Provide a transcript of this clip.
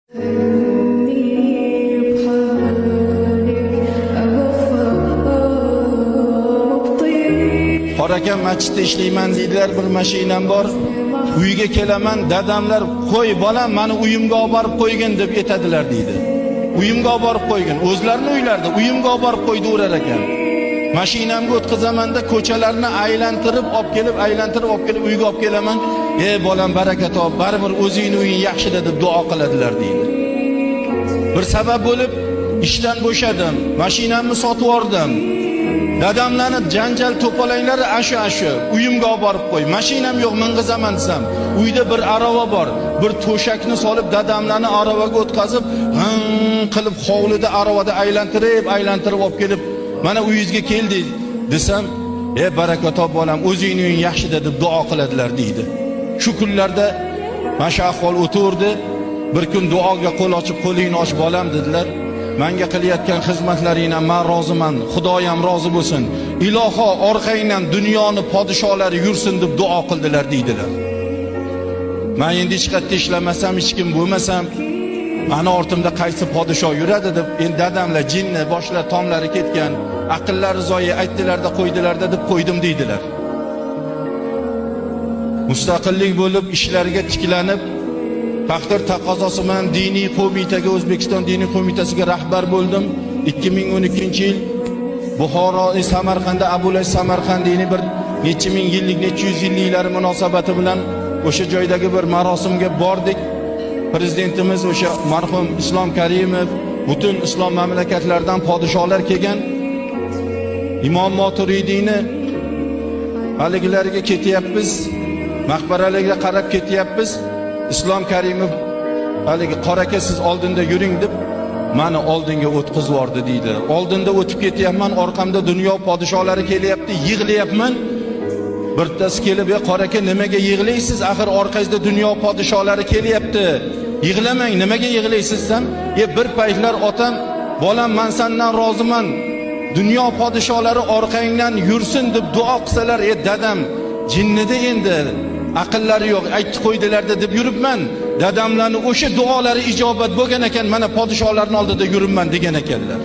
Qorakan masjidda ishlayman deydilar, bir mashinam bor. Uyga kelaman, dadamlar qo'y bolam meni uyimga olib borib qo'ygin deb aytadilar deydi. Uyimga olib borib qo'ygin. O'zlarini uylarida uyimga olib borib qo'ydirar ekan. Mashinamga o'tkazamanda ko'chalarni aylantirib olib kelib uyga olib kelaman. Ey bolam baraka top, baribir o'zingning uying yaxshi deb duo qiladilar deydi. Bir sabab bo'lib ishdan bo'shadim, mashinamni sotib yubordim. Dadamlarni janjal to'palanglari ashu uyimga olib borib qo'y. Mashinam yo'q, ming'izaman desam, uyda bir arava bor. Bir to'shakni solib dadamlarni aravaga o'tkazib, qilib hovlida aravada aylantirib olib kelib, mana uyingizga keldi desam, ey baraka top bolam, o'zingning uying yaxshi deb duo qiladilar deydi. Shu kunlarda mana shu ahvol o'tirdi. Bir kun duoga qo'l ochib, qo'lingni och bolam dedilar. Menga qilayotgan xizmatlaringdan men roziman, Xudoyam rozi bo'lsin. Iloho orqangdan dunyoni podsholari yursin deb duo qildilar deydilar. Men endi hech qayerda ishlamasam, hech kim bo'lmasam, ana ortimda qaysi podsho yuradi deb, endi dadamlar jinni, boshlar tomlari ketgan, aqllari zoyi aytdilarda qo'ydilarda deb qo'ydim deydilar. Mustaqillik bo'lib ishlariga tiklanib, taqdir taqozosi bilan diniy qo'mitaga, O'zbekiston diniy qo'mitasiga rahbar bo'ldim. 2012-yil Buxoro Samarqandda Abulaziz Samarqandiyning bir necha ming yillik, necha yuz yilliklari munosabati bilan o'sha joydagi bir marosimga bordik. Prezidentimiz o'sha marhum Islom Karimov, butun islom mamlakatlaridan podsholar kelgan. Imom Moturidiyni haligilarga ketyapmiz, maqbaralarga qarab ketyapmiz. Islom Karimov haligi qoraka siz oldinda yuring deb meni oldinga o'tkazib yubordi deydi. Oldinda o'tib ketyapman, orqamda dunyo podsholari kelyapti, yig'layapman. Birtasi kelib, "Ey qoraka, nimaga yig'laysiz? Axir orqangizda dunyo podsholari kelyapti. Yig'lamang, nimaga yig'laysiz?" desam, bir paytlar otam, "Bolam, men sendan roziman. Dunyo podsholari orqangdan yursin deb duo qilsalar, dadam, jinnida endi aqllari yo'q, aytib qo'ydilarda deb yuribman. Dadamlarning o'sha duolari ijobat bo'lgan ekan, mana podsholarning oldida yuribman" degan ekanlar.